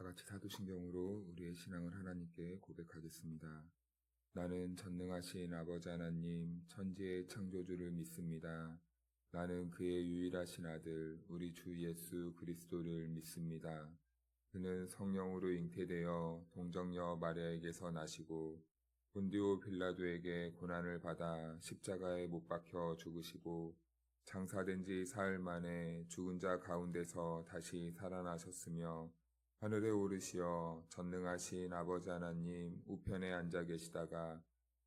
같이 사도신경으로 우리의 신앙을 하나님께 고백하겠습니다. 나는 전능하신 아버지 하나님, 천지의 창조주를 믿습니다. 나는 그의 유일하신 아들, 우리 주 예수 그리스도를 믿습니다. 그는 성령으로 잉태되어 동정녀 마리아에게서 나시고 본디오 빌라도에게 고난을 받아 십자가에 못 박혀 죽으시고 장사된 지 사흘 만에 죽은 자 가운데서 다시 살아나셨으며 하늘에 오르시어 전능하신 아버지 하나님 우편에 앉아 계시다가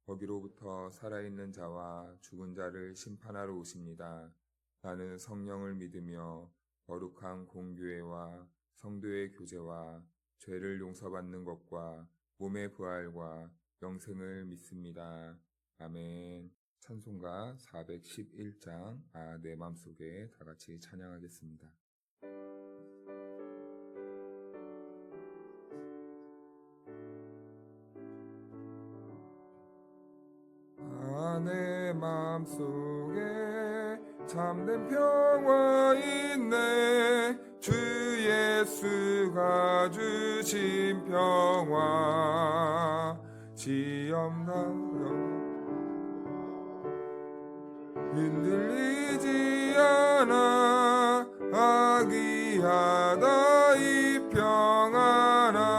거기로부터 살아있는 자와 죽은 자를 심판하러 오십니다. 나는 성령을 믿으며 거룩한 공교회와 성도의 교제와 죄를 용서받는 것과 몸의 부활과 영생을 믿습니다. 아멘. 찬송가 411장 내 맘속에 다 같이 찬양하겠습니다. 내 맘속에 참된 평화 있네. 주 예수가 주신 평화 시험나여 흔들리지 않아. 아기하다 이 평안함.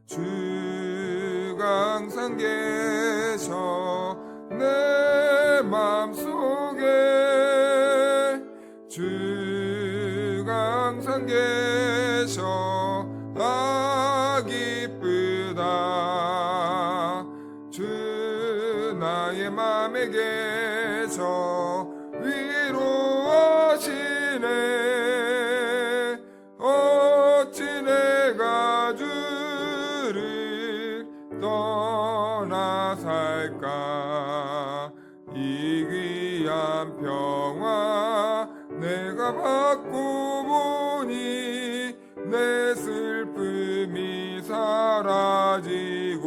주가 항상 계셔 내 맘속에. 주가 항상 계셔 기쁘다. 주 나의 맘에 계셔 위로하시네. 어찌 내가 주를 떠나 살까. 이 귀한 평화 내가 받고 보니 내 슬픔이 사라지고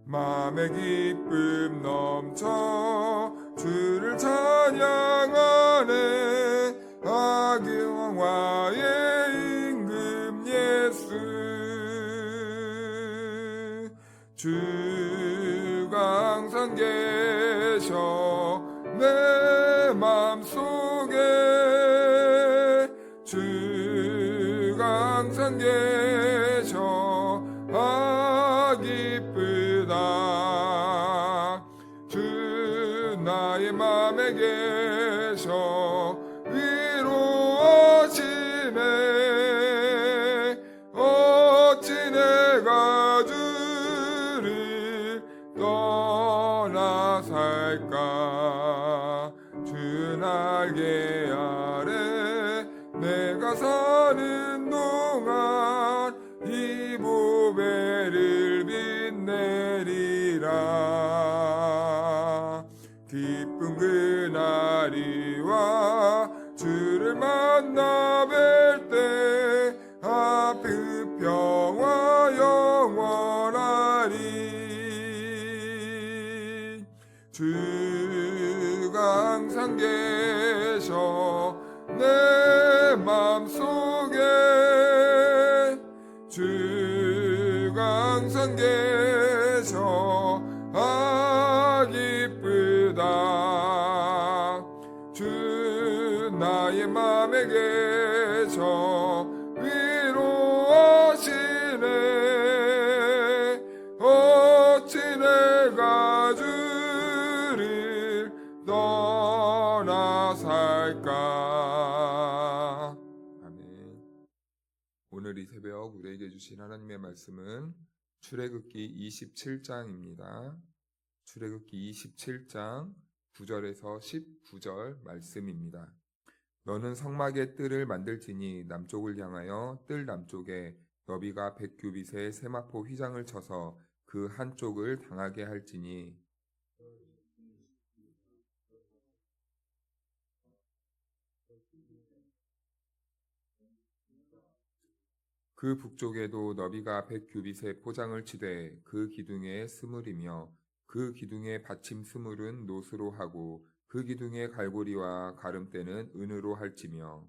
맘의 기쁨 넘쳐 주를 찬양하네. 아기왕화의 임금 예수. 주가 항상 계셔 내 맘속에. 주가 항상 계셔 기쁘다. 주 나의 맘에 계셔 위로하시네. 어찌 내가 주를 떠나 살까. 주 날개 아래 내가 사는 동안 이 보배를 빛내리라. 기쁜 그날이 와 주를 만나 뵐 때 그 평화 영원하리. 주가 항상 계셔 내 맘속에. 주가 항상 계셔 기쁘다. 주 나의 맘에 계셔 위로하시네. 어찌 내가 주를 떠나 살까. 아멘. 오늘 이 새벽 우리에게 주신 하나님의 말씀은 출애굽기 27장입니다. 출애굽기 27장 9절에서 19절 말씀입니다. 너는 성막의 뜰을 만들지니 남쪽을 향하여 뜰 남쪽에 너비가 100규빗의 세마포 휘장을 쳐서 그 한쪽을 당하게 할지니 그 북쪽에도 너비가 100규빗의 포장을 치되 그 기둥에 스물이며 그 기둥의 받침 스물은 노수로 하고 그 기둥의 갈고리와 가름대는 은으로 할지며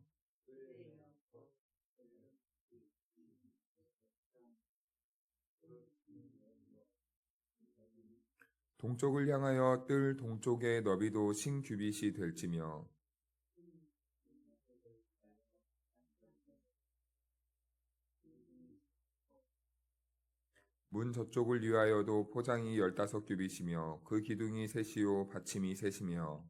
동쪽을 향하여 뜰 동쪽의 너비도 10규빗이 될지며 문 저쪽을 위하여도 포장이 15규빗이며 그 기둥이 셋이요 받침이 셋이며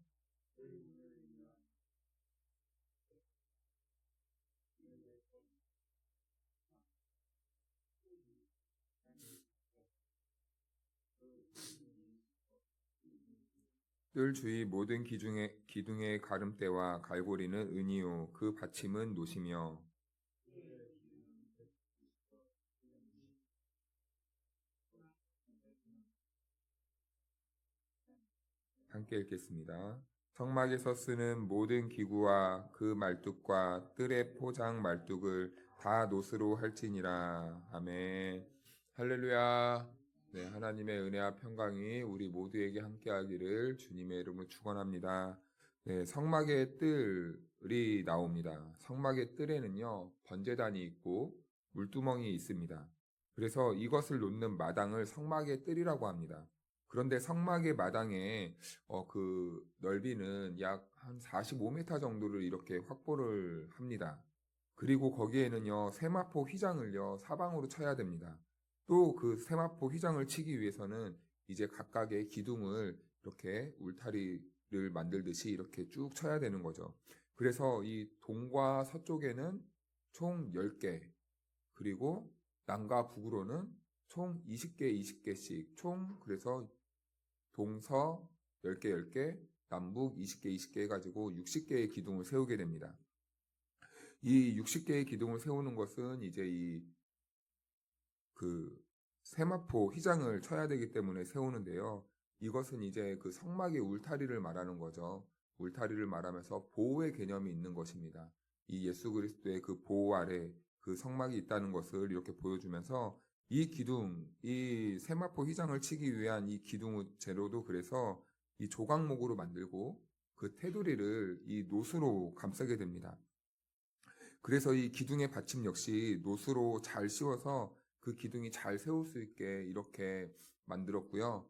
뜰 주위 모든 기둥의 가름대와 갈고리는 은이요 그 받침은 노시며 함께 읽겠습니다. 성막에서 쓰는 모든 기구와 그 말뚝과 뜰의 포장 말뚝을 다 노스로 할지니라. 아멘. 할렐루야. 네, 하나님의 은혜와 평강이 우리 모두에게 함께하기를 주님의 이름으로 축원합니다. 네, 성막의 뜰이 나옵니다. 성막의 뜰에는요 번제단이 있고 물두멍이 있습니다. 그래서 이것을 놓는 마당을 성막의 뜰이라고 합니다. 그런데 성막의 마당에 그 넓이는 약 한 45m 정도를 이렇게 확보를 합니다. 그리고 거기에는요 세마포 휘장을요 사방으로 쳐야 됩니다. 또 그 세마포 휘장을 치기 위해서는 이제 각각의 기둥을 이렇게 울타리를 만들듯이 이렇게 쭉 쳐야 되는 거죠. 그래서 이 동과 서쪽에는 총 10개, 그리고 남과 북으로는 총 20개, 20개씩 총 그래서 동서 10개, 10개, 남북 20개, 20개 해가지고 60개의 기둥을 세우게 됩니다. 이 60개의 기둥을 세우는 것은 이제 그 세마포 휘장을 쳐야 되기 때문에 세우는데요. 이것은 이제 그 성막의 울타리를 말하는 거죠. 울타리를 말하면서 보호의 개념이 있는 것입니다. 이 예수 그리스도의 그 보호 아래 그 성막이 있다는 것을 이렇게 보여주면서 이 기둥, 이 세마포 휘장을 치기 위한 이 기둥 재료도 그래서 이 조각목으로 만들고 그 테두리를 이 노수로 감싸게 됩니다. 그래서 이 기둥의 받침 역시 노수로 잘 씌워서 그 기둥이 잘 세울 수 있게 이렇게 만들었고요.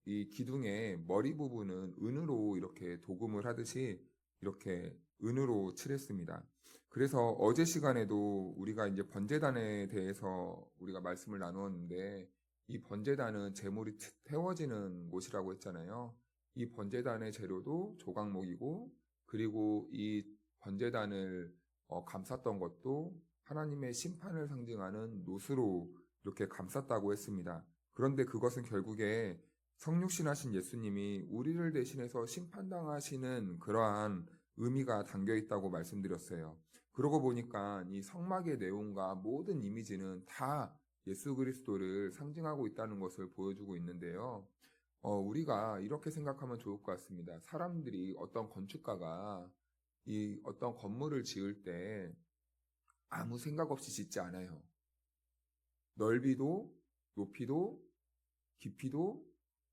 이 기둥의 머리 부분은 은으로 이렇게 도금을 하듯이 이렇게 은으로 칠했습니다. 그래서 어제 시간에도 우리가 이제 번제단에 대해서 우리가 말씀을 나누었는데 이 번제단은 제물이 태워지는 곳이라고 했잖아요. 이 번제단의 재료도 조각목이고 그리고 이 번제단을 감쌌던 것도 하나님의 심판을 상징하는 노스로 이렇게 감쌌다고 했습니다. 그런데 그것은 결국에 성육신하신 예수님이 우리를 대신해서 심판당하시는 그러한 의미가 담겨 있다고 말씀드렸어요. 그러고 보니까 이 성막의 내용과 모든 이미지는 다 예수 그리스도를 상징하고 있다는 것을 보여주고 있는데요. 우리가 이렇게 생각하면 좋을 것 같습니다. 사람들이 어떤 건축가가 이 어떤 건물을 지을 때 아무 생각 없이 짓지 않아요. 넓이도, 높이도, 깊이도,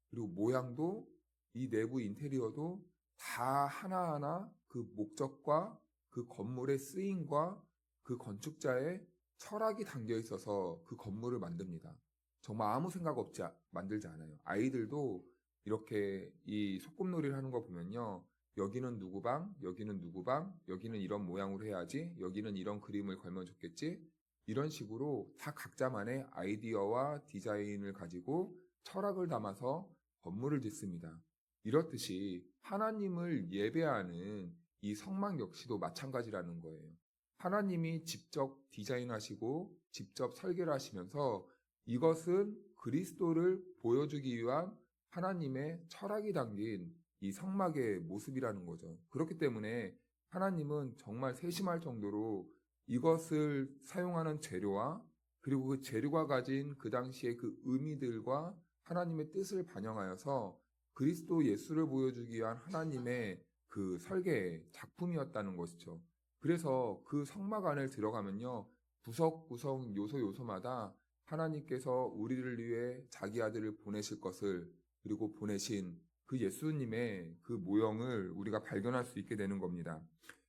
그리고 모양도, 이 내부 인테리어도 다 하나하나 그 목적과 그 건물의 쓰임과 그 건축자의 철학이 담겨 있어서 그 건물을 만듭니다. 정말 아무 생각 없이 만들지 않아요. 아이들도 이렇게 이 소꿉놀이를 하는 거 보면요. 여기는 누구 방, 여기는 누구 방, 여기는 이런 모양으로 해야지, 여기는 이런 그림을 걸면 좋겠지. 이런 식으로 다 각자만의 아이디어와 디자인을 가지고 철학을 담아서 건물을 짓습니다. 이렇듯이 하나님을 예배하는 이 성막 역시도 마찬가지라는 거예요. 하나님이 직접 디자인하시고 직접 설계를 하시면서 이것은 그리스도를 보여주기 위한 하나님의 철학이 담긴 이 성막의 모습이라는 거죠. 그렇기 때문에 하나님은 정말 세심할 정도로 이것을 사용하는 재료와 그리고 그 재료가 가진 그 당시의 그 의미들과 하나님의 뜻을 반영하여서 그리스도 예수를 보여주기 위한 하나님의 그 설계 작품이었다는 것이죠. 그래서 그 성막 안에 들어가면요. 구석구석 요소요소마다 하나님께서 우리를 위해 자기 아들을 보내실 것을 그리고 보내신 그 예수님의 그 모형을 우리가 발견할 수 있게 되는 겁니다.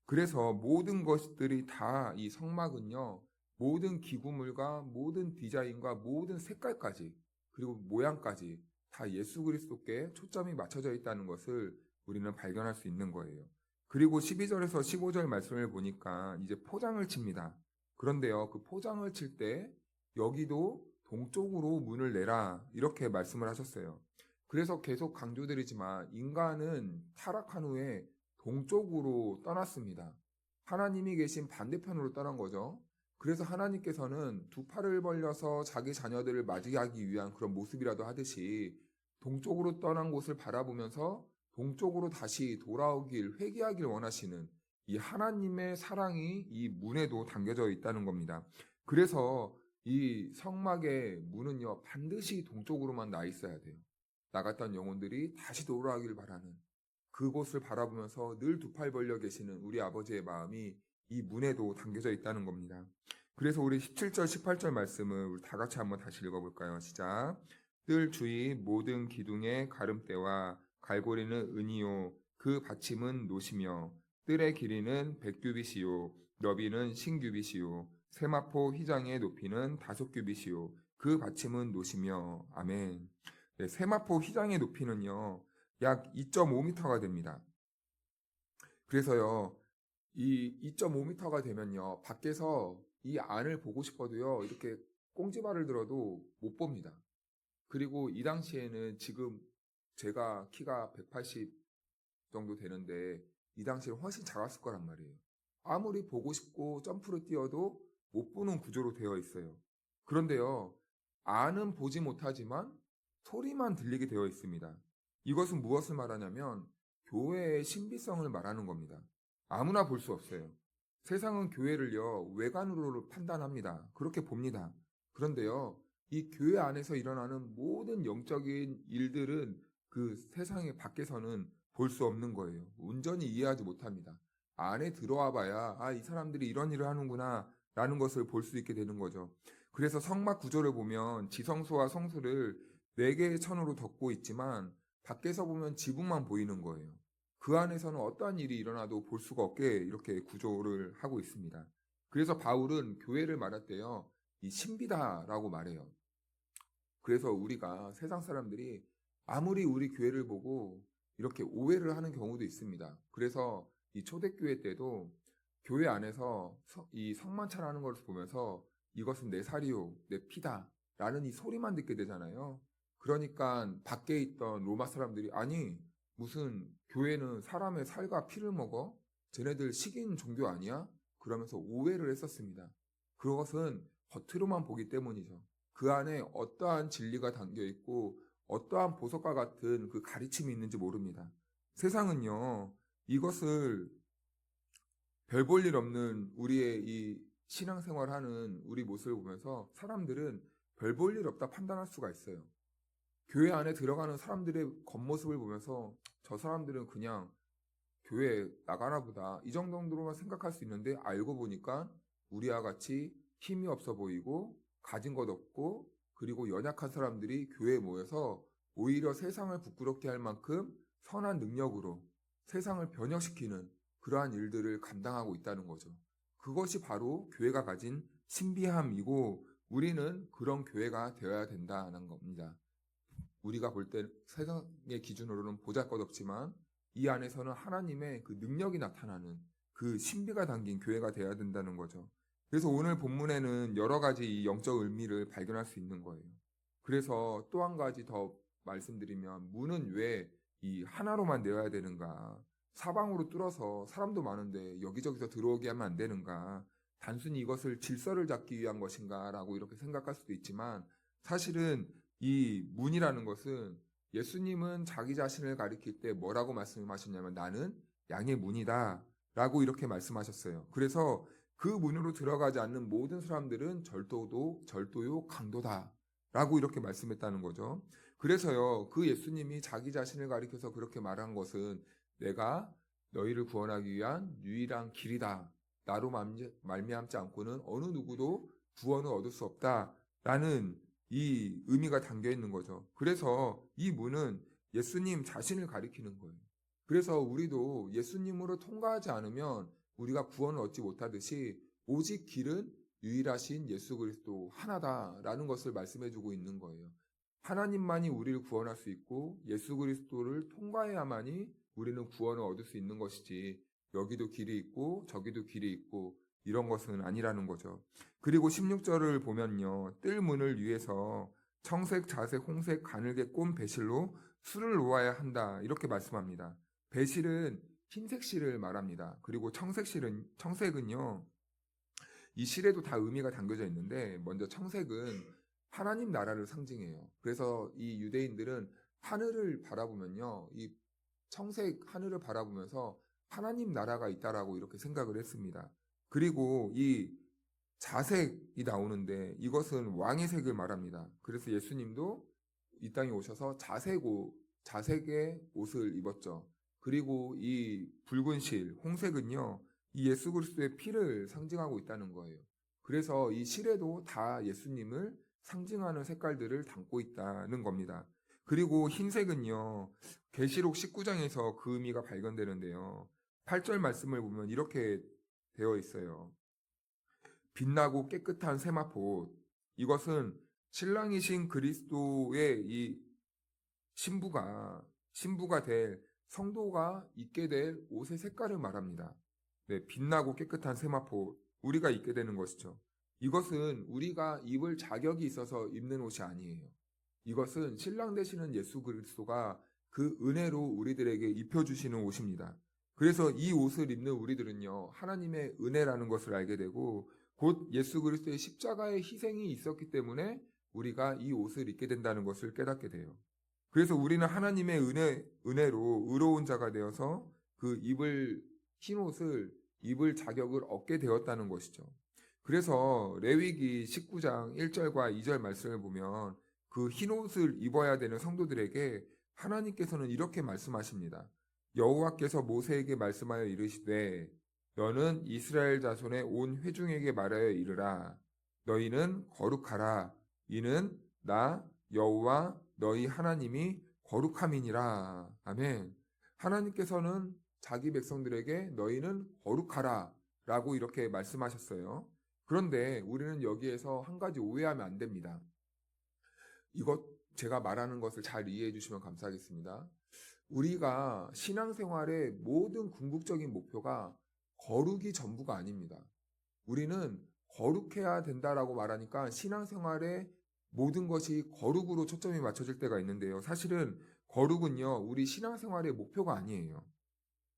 그래서 모든 것들이 다 이 성막은요. 모든 기구물과 모든 디자인과 모든 색깔까지 그리고 모양까지 다 예수 그리스도께 초점이 맞춰져 있다는 것을 우리는 발견할 수 있는 거예요. 그리고 12절에서 15절 말씀을 보니까 이제 포장을 칩니다. 그런데요, 그 포장을 칠 때 여기도 동쪽으로 문을 내라 이렇게 말씀을 하셨어요. 그래서 계속 강조드리지만 인간은 타락한 후에 동쪽으로 떠났습니다. 하나님이 계신 반대편으로 떠난 거죠. 그래서 하나님께서는 두 팔을 벌려서 자기 자녀들을 맞이하기 위한 그런 모습이라도 하듯이 동쪽으로 떠난 곳을 바라보면서 동쪽으로 다시 돌아오길 회개하길 원하시는 이 하나님의 사랑이 이 문에도 담겨져 있다는 겁니다. 그래서 이 성막의 문은요 반드시 동쪽으로만 나 있어야 돼요. 나갔던 영혼들이 다시 돌아오길 바라는 그곳을 바라보면서 늘 두 팔 벌려 계시는 우리 아버지의 마음이 이 문에도 담겨져 있다는 겁니다. 그래서 우리 17절 18절 말씀을 우리 다 같이 한번 다시 읽어볼까요? 시작. 뜰 주위 모든 기둥의 가름대와 갈고리는 은이요 그 받침은 노시며 뜰의 길이는 100규빗이요 너비는 10규빗이요 세마포 휘장의 높이는 5규빗이요 그 받침은 노시며. 아멘. 네, 세마포 휘장의 높이는요 약 2.5m가 됩니다. 그래서요 이 2.5m가 되면요 밖에서 이 안을 보고 싶어도요 이렇게 꽁지발을 들어도 못 봅니다. 그리고 이 당시에는 지금 제가 키가 180 정도 되는데 이 당시에는 훨씬 작았을 거란 말이에요. 아무리 보고 싶고 점프를 뛰어도 못 보는 구조로 되어 있어요. 그런데요 안은 보지 못하지만 소리만 들리게 되어 있습니다. 이것은 무엇을 말하냐면 교회의 신비성을 말하는 겁니다. 아무나 볼 수 없어요. 세상은 교회를요 외관으로 판단합니다. 그렇게 봅니다. 그런데요 이 교회 안에서 일어나는 모든 영적인 일들은 그 세상의 밖에서는 볼 수 없는 거예요. 온전히 이해하지 못합니다. 안에 들어와 봐야 이 사람들이 이런 일을 하는구나 라는 것을 볼 수 있게 되는 거죠. 그래서 성막 구조를 보면 지성소와 성소를 4개의 천으로 덮고 있지만 밖에서 보면 지붕만 보이는 거예요. 그 안에서는 어떠한 일이 일어나도 볼 수가 없게 이렇게 구조를 하고 있습니다. 그래서 바울은 교회를 말할 때요 이 신비다라고 말해요. 그래서 우리가 세상 사람들이 아무리 우리 교회를 보고 이렇게 오해를 하는 경우도 있습니다. 그래서 이 초대교회 때도 교회 안에서 이 성만찬하는 것을 보면서 이것은 내 살이요 내 피다 라는 이 소리만 듣게 되잖아요. 그러니까 밖에 있던 로마 사람들이 아니 무슨 교회는 사람의 살과 피를 먹어? 쟤네들 식인 종교 아니야? 그러면서 오해를 했었습니다. 그것은 겉으로만 보기 때문이죠. 그 안에 어떠한 진리가 담겨 있고 어떠한 보석과 같은 그 가르침이 있는지 모릅니다. 세상은요, 이것을 별 볼 일 없는 우리의 이 신앙생활하는 우리 모습을 보면서 사람들은 별 볼 일 없다 판단할 수가 있어요. 교회 안에 들어가는 사람들의 겉모습을 보면서 저 사람들은 그냥 교회 나가나 보다 이 정도로만 생각할 수 있는데 알고 보니까 우리와 같이 힘이 없어 보이고 가진 것 없고 그리고 연약한 사람들이 교회에 모여서 오히려 세상을 부끄럽게 할 만큼 선한 능력으로 세상을 변혁시키는 그러한 일들을 감당하고 있다는 거죠. 그것이 바로 교회가 가진 신비함이고 우리는 그런 교회가 되어야 된다는 겁니다. 우리가 볼 때 세상의 기준으로는 보잘것없지만 이 안에서는 하나님의 그 능력이 나타나는 그 신비가 담긴 교회가 되어야 된다는 거죠. 그래서 오늘 본문에는 여러 가지 이 영적 의미를 발견할 수 있는 거예요. 그래서 또 한 가지 더 말씀드리면 문은 왜 이 하나로만 내어야 되는가? 사방으로 뚫어서 사람도 많은데 여기저기서 들어오게 하면 안 되는가? 단순히 이것을 질서를 잡기 위한 것인가? 라고 이렇게 생각할 수도 있지만 사실은 이 문이라는 것은 예수님은 자기 자신을 가리킬 때 뭐라고 말씀하셨냐면 나는 양의 문이다 라고 이렇게 말씀하셨어요. 그래서 그 문으로 들어가지 않는 모든 사람들은 절도요 강도다 라고 이렇게 말씀했다는 거죠. 그래서요 그 예수님이 자기 자신을 가리켜서 그렇게 말한 것은 내가 너희를 구원하기 위한 유일한 길이다. 나로 말미암지 않고는 어느 누구도 구원을 얻을 수 없다 라는 이 의미가 담겨 있는 거죠. 그래서 이 문은 예수님 자신을 가리키는 거예요. 그래서 우리도 예수님으로 통과하지 않으면 우리가 구원을 얻지 못하듯이 오직 길은 유일하신 예수 그리스도 하나다라는 것을 말씀해주고 있는 거예요. 하나님만이 우리를 구원할 수 있고 예수 그리스도를 통과해야만이 우리는 구원을 얻을 수 있는 것이지 여기도 길이 있고 저기도 길이 있고 이런 것은 아니라는 거죠. 그리고 16절을 보면요. 뜰 문을 위해서 청색, 자색, 홍색, 가늘게 꼰 배실로 술을 놓아야 한다. 이렇게 말씀합니다. 배실은 흰색 실을 말합니다. 그리고 청색은요. 이 실에도 다 의미가 담겨져 있는데 먼저 청색은 하나님 나라를 상징해요. 그래서 이 유대인들은 하늘을 바라보면요. 이 청색 하늘을 바라보면서 하나님 나라가 있다라고 이렇게 생각을 했습니다. 그리고 이 자색이 나오는데 이것은 왕의 색을 말합니다. 그래서 예수님도 이 땅에 오셔서 자색의 옷을 입었죠. 그리고 이 붉은 실, 홍색은요, 이 예수 그리스도의 피를 상징하고 있다는 거예요. 그래서 이 실에도 다 예수님을 상징하는 색깔들을 담고 있다는 겁니다. 그리고 흰색은요, 계시록 19장에서 그 의미가 발견되는데요. 8절 말씀을 보면 이렇게 되어 있어요. 빛나고 깨끗한 세마포. 이것은 신랑이신 그리스도의 이 신부가 될 성도가 입게 될 옷의 색깔을 말합니다. 네, 빛나고 깨끗한 세마포. 우리가 입게 되는 것이죠. 이것은 우리가 입을 자격이 있어서 입는 옷이 아니에요. 이것은 신랑 되시는 예수 그리스도가 그 은혜로 우리들에게 입혀주시는 옷입니다. 그래서 이 옷을 입는 우리들은요, 하나님의 은혜라는 것을 알게 되고, 곧 예수 그리스도의 십자가의 희생이 있었기 때문에 우리가 이 옷을 입게 된다는 것을 깨닫게 돼요. 그래서 우리는 하나님의 은혜로 의로운 자가 되어서 그 흰 옷을 입을 자격을 얻게 되었다는 것이죠. 그래서 레위기 19장 1절과 2절 말씀을 보면 그 흰 옷을 입어야 되는 성도들에게 하나님께서는 이렇게 말씀하십니다. 여호와께서 모세에게 말씀하여 이르시되 너는 이스라엘 자손의 온 회중에게 말하여 이르라. 너희는 거룩하라. 이는 나 여호와 너희 하나님이 거룩함이니라. 아멘. 하나님께서는 자기 백성들에게 너희는 거룩하라 라고 이렇게 말씀하셨어요. 그런데 우리는 여기에서 한 가지 오해하면 안 됩니다. 이것 제가 말하는 것을 잘 이해해 주시면 감사하겠습니다. 우리가 신앙생활의 모든 궁극적인 목표가 거룩이 전부가 아닙니다. 우리는 거룩해야 된다라고 말하니까 신앙생활의 모든 것이 거룩으로 초점이 맞춰질 때가 있는데요. 사실은 거룩은요, 우리 신앙생활의 목표가 아니에요.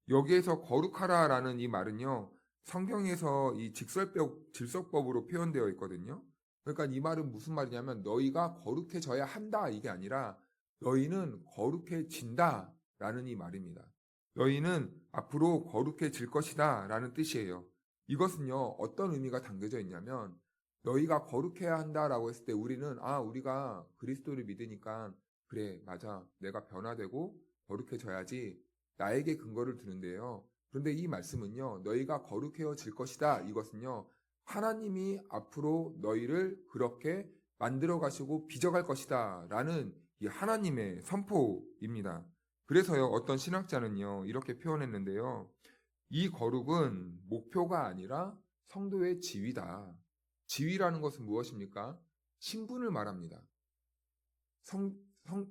여기에서 거룩하라라는 이 말은요, 성경에서 이 질서법으로 표현되어 있거든요. 그러니까 이 말은 무슨 말이냐면 너희가 거룩해져야 한다 이게 아니라 너희는 거룩해진다 라는 이 말입니다. 너희는 앞으로 거룩해질 것이다 라는 뜻이에요. 이것은요, 어떤 의미가 담겨져 있냐면 너희가 거룩해야 한다라고 했을 때 우리는 우리가 그리스도를 믿으니까 그래 맞아 내가 변화되고 거룩해져야지 나에게 근거를 두는데요. 그런데 이 말씀은요, 너희가 거룩해질 것이다. 이것은요, 하나님이 앞으로 너희를 그렇게 만들어 가시고 빚어갈 것이다. 라는 이 하나님의 선포입니다. 그래서요, 어떤 신학자는요, 이렇게 표현했는데요. 이 거룩은 목표가 아니라 성도의 지위다. 지위라는 것은 무엇입니까? 신분을 말합니다.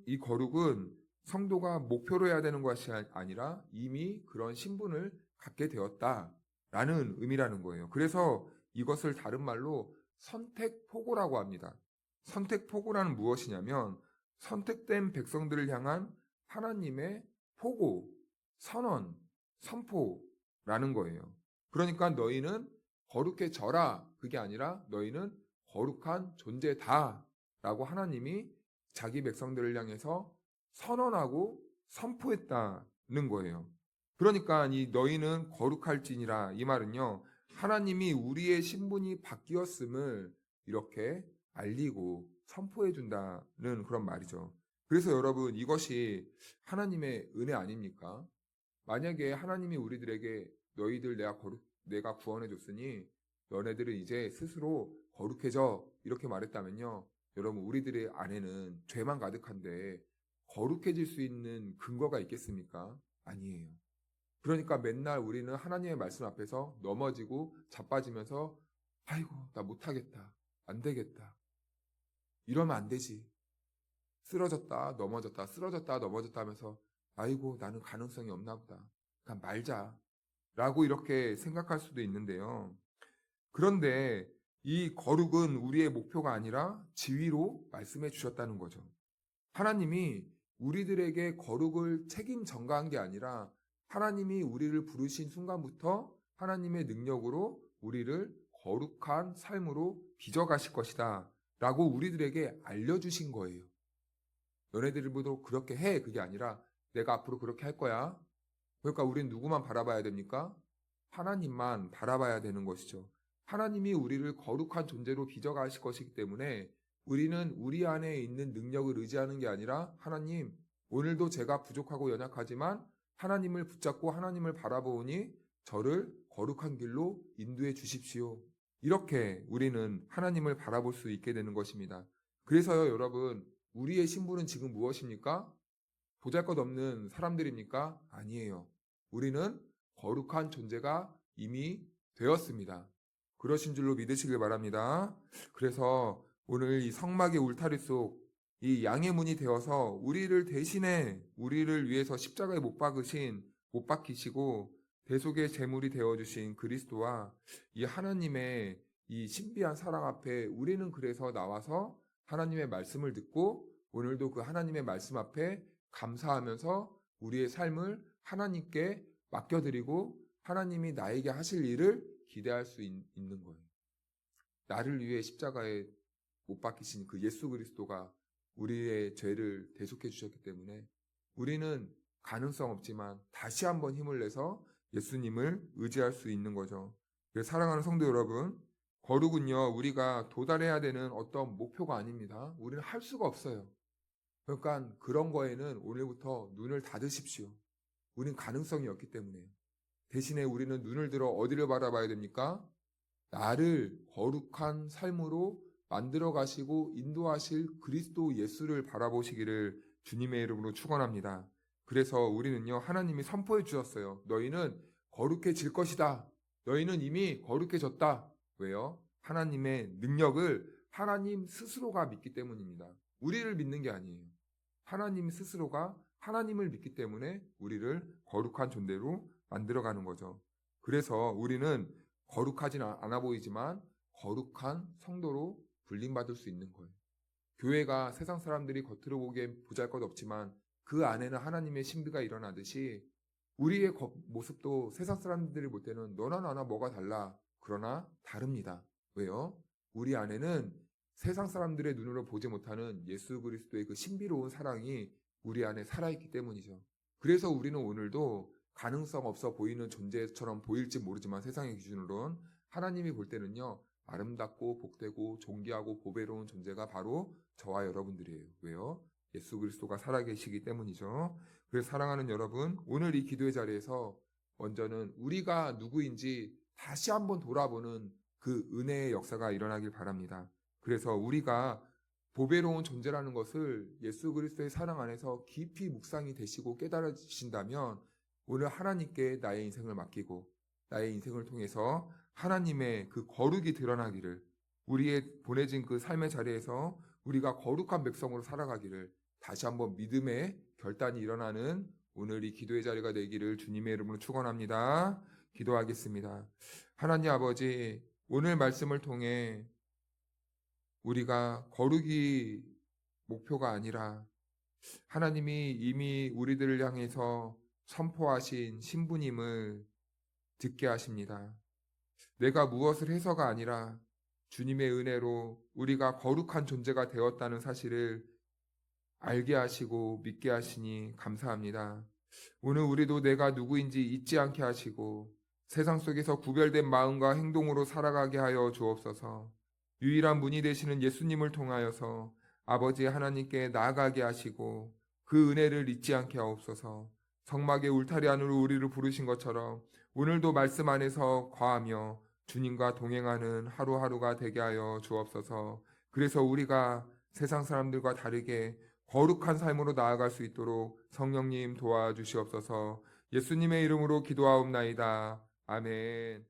이 거룩은 성도가 목표로 해야 되는 것이 아니라 이미 그런 신분을 갖게 되었다라는 의미라는 거예요. 그래서 이것을 다른 말로 선택포고라고 합니다. 선택포고라는 무엇이냐면 선택된 백성들을 향한 하나님의 포고, 선언, 선포라는 거예요. 그러니까 너희는 거룩해져라. 그게 아니라 너희는 거룩한 존재다. 라고 하나님이 자기 백성들을 향해서 선언하고 선포했다는 거예요. 그러니까 이 너희는 거룩할지니라 이 말은요. 하나님이 우리의 신분이 바뀌었음을 이렇게 알리고 선포해 준다는 그런 말이죠. 그래서 여러분 이것이 하나님의 은혜 아닙니까? 만약에 하나님이 우리들에게 너희들 내가 구원해 줬으니 너네들은 이제 스스로 거룩해져 이렇게 말했다면요. 여러분 우리들의 안에는 죄만 가득한데 거룩해질 수 있는 근거가 있겠습니까? 아니에요. 그러니까 맨날 우리는 하나님의 말씀 앞에서 넘어지고 자빠지면서 아이고 나 못하겠다. 안 되겠다. 이러면 안 되지. 쓰러졌다 넘어졌다 쓰러졌다 넘어졌다 하면서 아이고 나는 가능성이 없나 보다. 그냥 말자. 라고 이렇게 생각할 수도 있는데요. 그런데 이 거룩은 우리의 목표가 아니라 지위로 말씀해 주셨다는 거죠. 하나님이 우리들에게 거룩을 책임 전가한 게 아니라 하나님이 우리를 부르신 순간부터 하나님의 능력으로 우리를 거룩한 삶으로 빚어가실 것이다 라고 우리들에게 알려주신 거예요. 너네들도 그렇게 해. 그게 아니라 내가 앞으로 그렇게 할 거야. 그러니까 우리는 누구만 바라봐야 됩니까? 하나님만 바라봐야 되는 것이죠. 하나님이 우리를 거룩한 존재로 빚어가실 것이기 때문에 우리는 우리 안에 있는 능력을 의지하는 게 아니라 하나님, 오늘도 제가 부족하고 연약하지만 하나님을 붙잡고 하나님을 바라보니 저를 거룩한 길로 인도해 주십시오. 이렇게 우리는 하나님을 바라볼 수 있게 되는 것입니다. 그래서요, 여러분, 우리의 신분은 지금 무엇입니까? 보잘것없는 사람들입니까? 아니에요. 우리는 거룩한 존재가 이미 되었습니다. 그러신 줄로 믿으시길 바랍니다. 그래서 오늘 이 성막의 울타리 속 이 양의 문이 되어서 우리를 대신해 우리를 위해서 십자가에 못 박히시고 대속의 제물이 되어주신 그리스도와 이 하나님의 이 신비한 사랑 앞에 우리는 그래서 나와서 하나님의 말씀을 듣고 오늘도 그 하나님의 말씀 앞에 감사하면서 우리의 삶을 하나님께 맡겨드리고 하나님이 나에게 하실 일을 기대할 수 있는 거예요. 나를 위해 십자가에 못 박히신 그 예수 그리스도가 우리의 죄를 대속해 주셨기 때문에 우리는 가능성 없지만 다시 한번 힘을 내서 예수님을 의지할 수 있는 거죠. 그래서 사랑하는 성도 여러분, 거룩은요 우리가 도달해야 되는 어떤 목표가 아닙니다. 우리는 할 수가 없어요. 그러니까 그런 거에는 오늘부터 눈을 닫으십시오. 우리는 가능성이 없기 때문에요. 대신에 우리는 눈을 들어 어디를 바라봐야 됩니까? 나를 거룩한 삶으로 만들어 가시고 인도하실 그리스도 예수를 바라보시기를 주님의 이름으로 축원합니다. 그래서 우리는요 하나님이 선포해 주셨어요. 너희는 거룩해질 것이다. 너희는 이미 거룩해졌다. 왜요? 하나님의 능력을 하나님 스스로가 믿기 때문입니다. 우리를 믿는 게 아니에요. 하나님 스스로가 하나님을 믿기 때문에 우리를 거룩한 존재로 만들어가는 거죠. 그래서 우리는 거룩하진 않아 보이지만 거룩한 성도로 불림받을 수 있는 거예요. 교회가 세상 사람들이 겉으로 보기엔 보잘것없지만 그 안에는 하나님의 신비가 일어나듯이 우리의 모습도 세상 사람들이 볼 때는 너나 나나 뭐가 달라. 그러나 다릅니다. 왜요? 우리 안에는 세상 사람들의 눈으로 보지 못하는 예수 그리스도의 그 신비로운 사랑이 우리 안에 살아있기 때문이죠. 그래서 우리는 오늘도 가능성 없어 보이는 존재처럼 보일지 모르지만 세상의 기준으로는 하나님이 볼 때는요 아름답고 복되고 존귀하고 보배로운 존재가 바로 저와 여러분들이에요. 왜요? 예수 그리스도가 살아계시기 때문이죠. 그래서 사랑하는 여러분, 오늘 이 기도의 자리에서 먼저는 우리가 누구인지 다시 한번 돌아보는 그 은혜의 역사가 일어나길 바랍니다. 그래서 우리가 보배로운 존재라는 것을 예수 그리스도의 사랑 안에서 깊이 묵상이 되시고 깨달으신다면 오늘 하나님께 나의 인생을 맡기고 나의 인생을 통해서 하나님의 그 거룩이 드러나기를 우리의 보내진 그 삶의 자리에서 우리가 거룩한 백성으로 살아가기를 다시 한번 믿음의 결단이 일어나는 오늘 이 기도의 자리가 되기를 주님의 이름으로 축원합니다. 기도하겠습니다. 하나님 아버지, 오늘 말씀을 통해 우리가 거룩이 목표가 아니라 하나님이 이미 우리들을 향해서 선포하신 신부님을 듣게 하십니다. 내가 무엇을 해서가 아니라 주님의 은혜로 우리가 거룩한 존재가 되었다는 사실을 알게 하시고 믿게 하시니 감사합니다. 오늘 우리도 내가 누구인지 잊지 않게 하시고 세상 속에서 구별된 마음과 행동으로 살아가게 하여 주옵소서. 유일한 문이 되시는 예수님을 통하여서 아버지 하나님께 나아가게 하시고 그 은혜를 잊지 않게 하옵소서. 성막의 울타리 안으로 우리를 부르신 것처럼 오늘도 말씀 안에서 거하며 주님과 동행하는 하루하루가 되게 하여 주옵소서. 그래서 우리가 세상 사람들과 다르게 거룩한 삶으로 나아갈 수 있도록 성령님 도와주시옵소서. 예수님의 이름으로 기도하옵나이다. 아멘.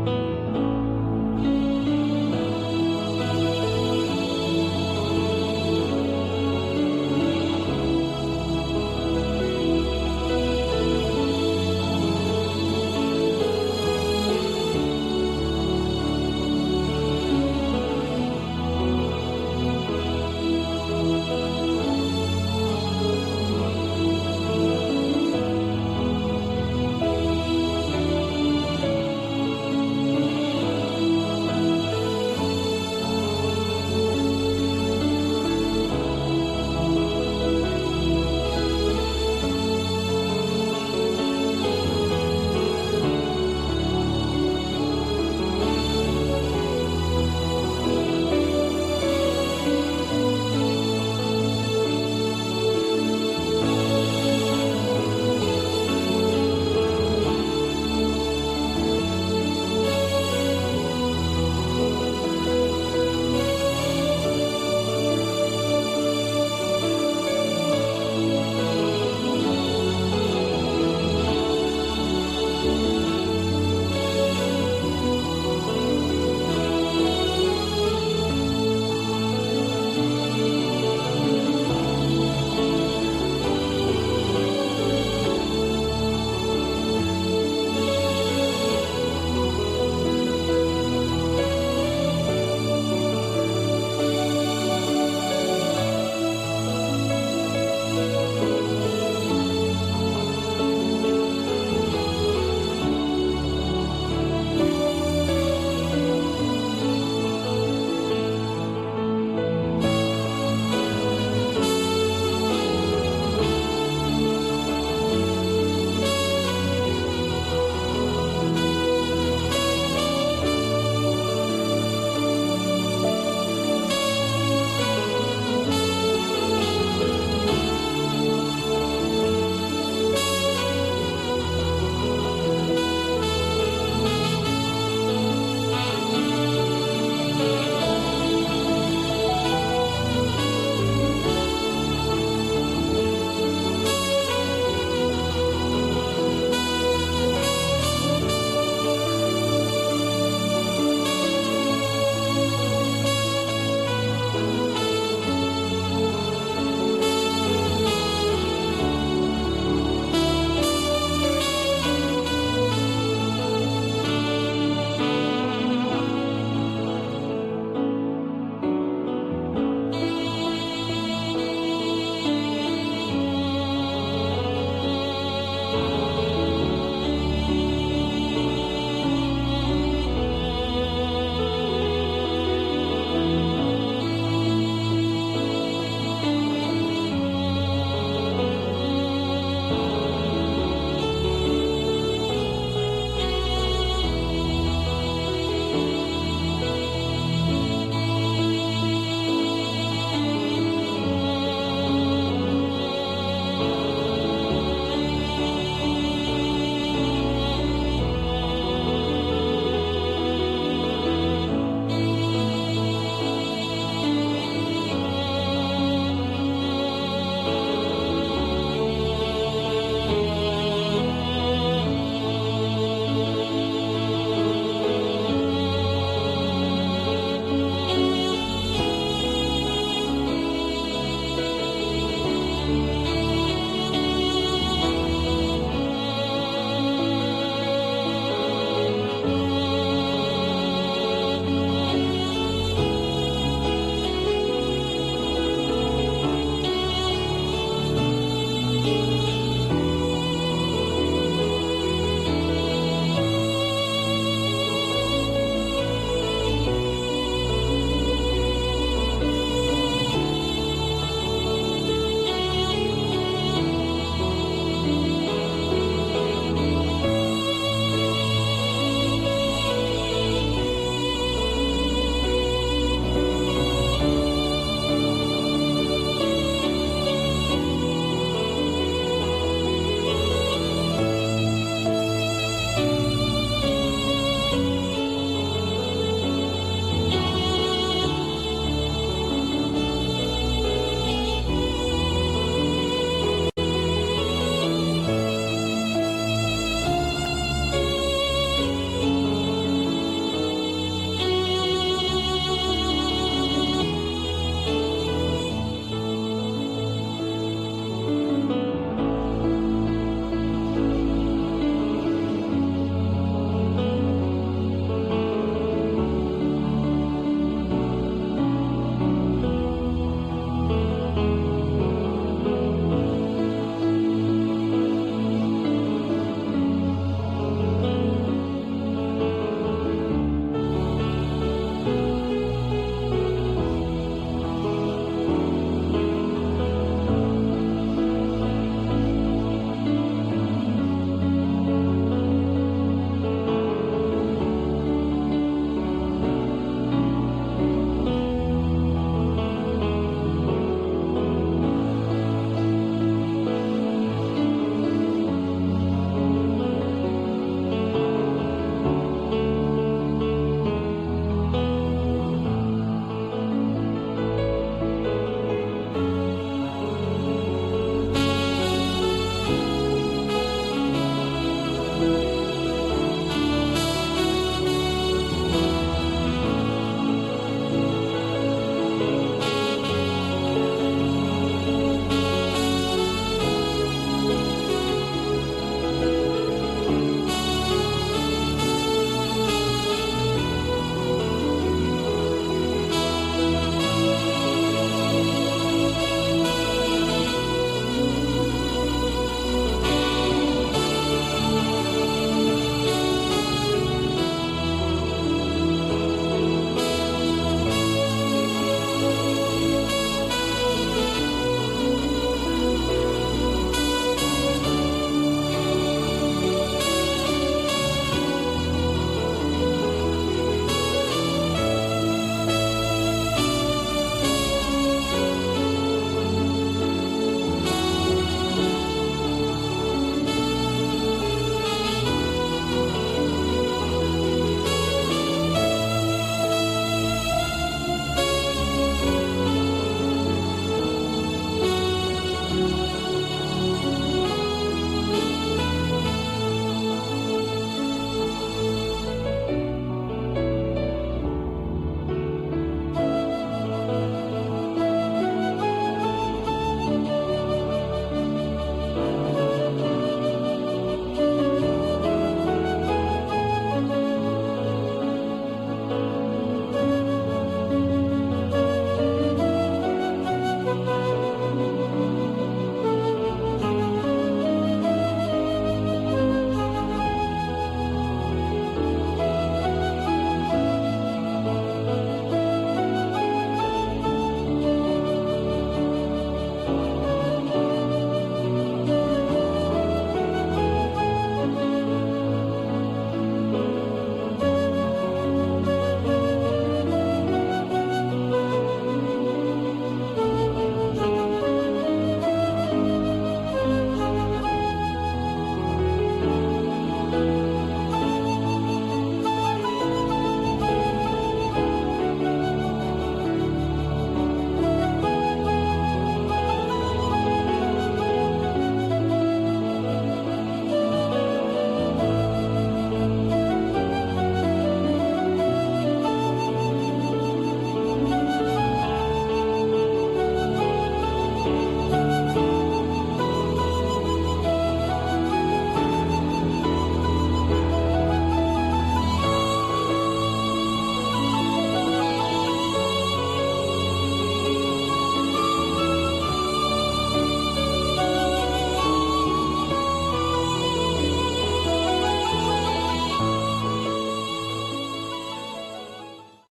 감사합니다.